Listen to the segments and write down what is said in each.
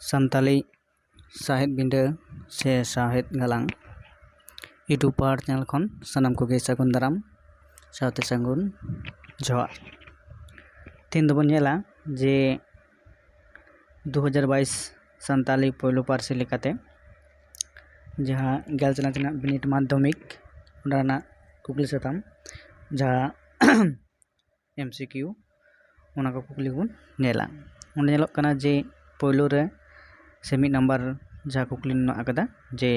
सानताली साहिद बिंडा से साहिद गालां यूट्यूब पाहाड़ चैनल खन सानाम कोगे सागुन दाराम सावते सागुन जोहार। तीन दबन नेला जे 2022 सानताली पोयलो पारसी लेकाते जहाँ गेल चना बिनिट माध्यमिक उन्ना कुकली साताम जहाँ MCQ उना को कुकली बुन नेला उन्हें नेलोक कना जे पोयलो रे से मिड नंबर जहाँ कुकली मेनाग आकदा जे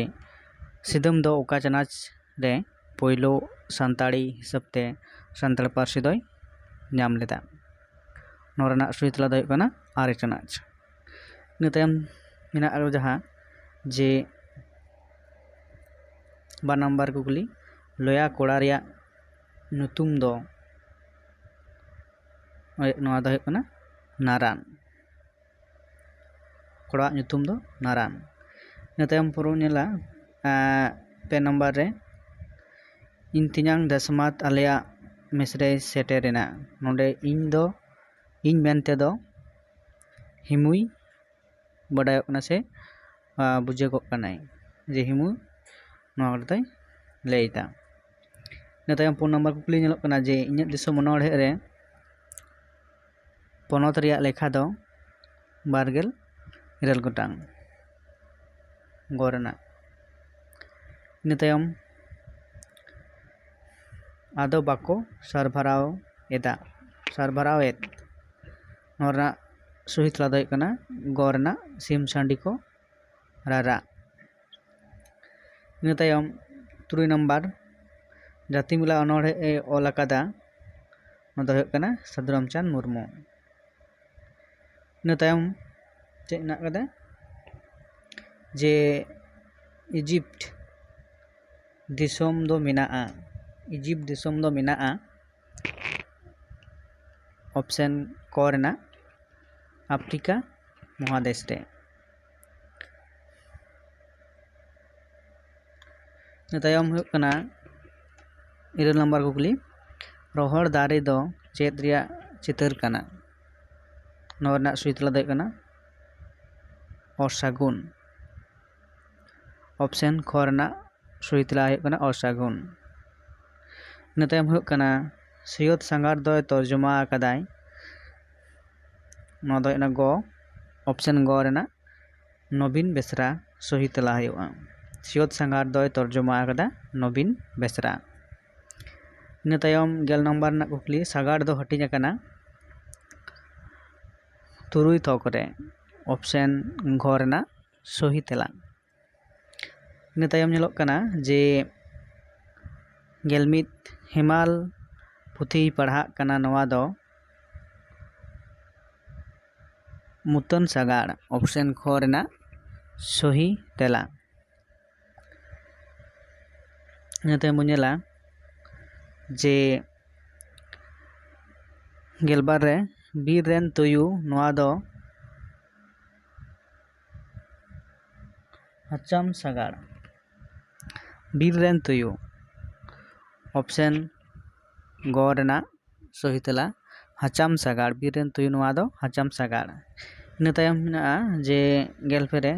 सिदम दो ओका चनाच रे पोयलो सानताड़ी हिसाबते सानताड़ पारसी दोय नाम लेदा नोरना सुइतला दोय कना आरे चनाच नितायम मिना आरो जहाँ जे 2 नंबर कुकली लोया कोड़ा रिया नुतुम दो नोआ दो कना नारान कोड़ा नुतुम दो नारान नितायम पुरो नेला 2 नंबर रे इन तिनांग दसमात आलिया मिसरे सेटेरेना नोडे इन मेनते दो हिमुई बडायो कना से बुझेगो कनाय जे हिमुई नोआ कताय लेइदा नितायम 4 नंबर कुकली नेलोक कना जे इᱧᱟᱹᱜ दिसोम मनोड़े रे पनत रिया लेखा दो 27 गोटांग गोरना नितायम आदो बाको सरभराव एत नोरना सुहित लादय कना गोरना सिम सांडी को रारा नितायम 3 नंबर जाति मिला अनोड़े ए ओलाकादा नोदो कना साधुरामचंद मुर्मू नितायम चेक ना कदा जे इजिप्ट दिसोम दो मिनाआ इजिप्ट दिसोम दो मिनाआ ऑप्शन कोरना आफ्रिका महादेश रे नितायम हुयुग कना 1 नंबर कुकली रोहड़ दारे दो चेत रिया चितर कना नोरना सुइतला दे कना असागुन ऑप्शन खोरना सुइतला हुयुग कना असागुन नितायम हुयुग कना सैयद सांगार दो तर्जुमा आकादाय नोदो ना गो ऑप्शन गो रेना नवीन बेसरा सहितला हुयुगा सैयद सांगार दो तर्जुमा आकादा नवीन बेसरा नितायम 10 नंबर ना कुकली सागार दो हटिज आकाना तुरुई थोकरे ऑप्शन घ रेना सहितला नितायम नेलोक कना जे गेलमित हिमाल पुथी पढ़ा कना नवा दो मुतन सागार ऑप्शन ख रेना सही तेला नितायम मुनेला जे गेलबार रे बीर रेन तुयु नवा दो हचाम सागार बीर रेन तुयु ऑप्शन गो रेना सहितला हचाम सागार बीर रेन तुयु नवा दो हचाम सागार नितायम मेना जे गेलफेरे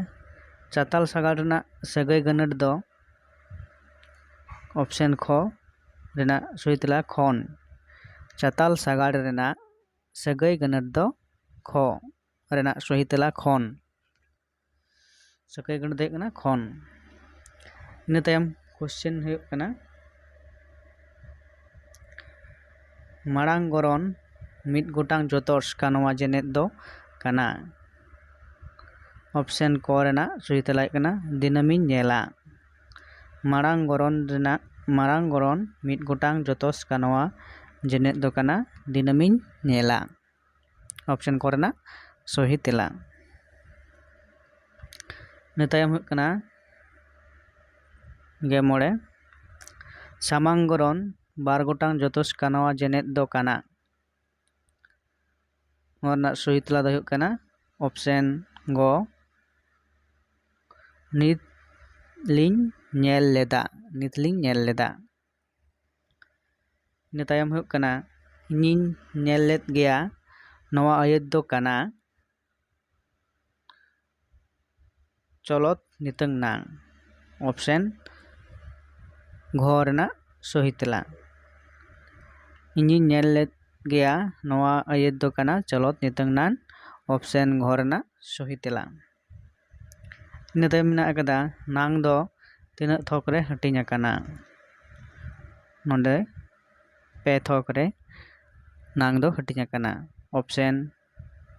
चाताल सागार रेना सगै गनट दो ऑप्शन ख रेना सहितला खन चाताल सागार रेना सगै गनट दो ख रेना सहितला खन सगै गनट दे कना खन नितायम क्वेश्चन हुयुग कना मारांग गरन मिट गोटांग जोतर्स कानवा जेनेत दो कना ऑप्शन क रेना सहितला कना दिनमिन नेला मारांग गरन मिट गोटांग जोतर्स कानवा जेनेत दो कना दिनमिन नेला ऑप्शन क रेना सहितला नितायम हुयुग कना गेमोड़े सामांगरन 12 गोटांग जोतर्स कानवा जेनेत दो कना नोरना सहितला दो हुयुग कना ऑप्शन गो नितलिंग नेल लेदा नितायम हुयुग कना इनिन नेल लेद गया नवा आयत दो कना चलत नितंग नांग ऑप्शन घ रेना सही तेला इᱧ नेल लेद गया नवा अयेद दो कना चलत नितंग नांग ऑप्शन घ रेना सही तेला इन तायम मेना अकदा नांग दो तीना थक रे हटिंग अकाना नोंडे पे थक रे नांग दो हटिंग अकाना ऑप्शन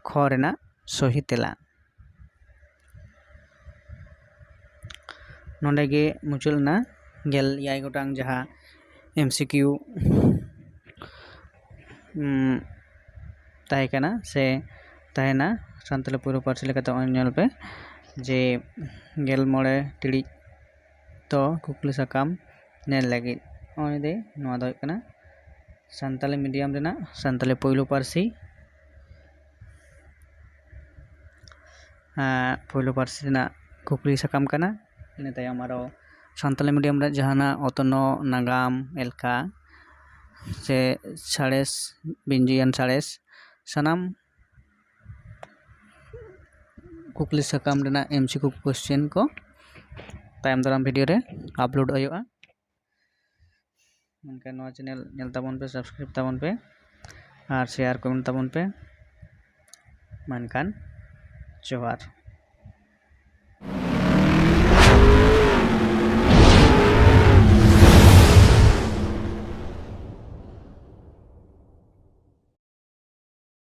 ख रेना सही तेला नोंडे गे मुचुलना गेल याय गोटांग जहां एमसीक्यू ताहे कना से ताहेना सानताली पूर्व पार्सी लेकाते नेल पे जे गेल मोड़े टिड़ी तो कुकली साकाम नेल लगी ओय दे नोआ दो कना सानताली मीडियम रेना सानताली पहिलो पार्सी रेना कुकली साकाम कना इन तायम आरो सानताली मीडियम रे जहाना अतनो नागाम एलका से साड़ेस बिंजियान साड़ेस सनाम कुकली साकाम रेना एमसीक्यू क्वेश्चन को तायम दाराम वीडियो रे अपलोड होयोगा मनका नवा चैनल नेल ताबन पे सब्सक्राइब ताबन पे और शेयर कमेंट ताबन पे मनकान जोहार।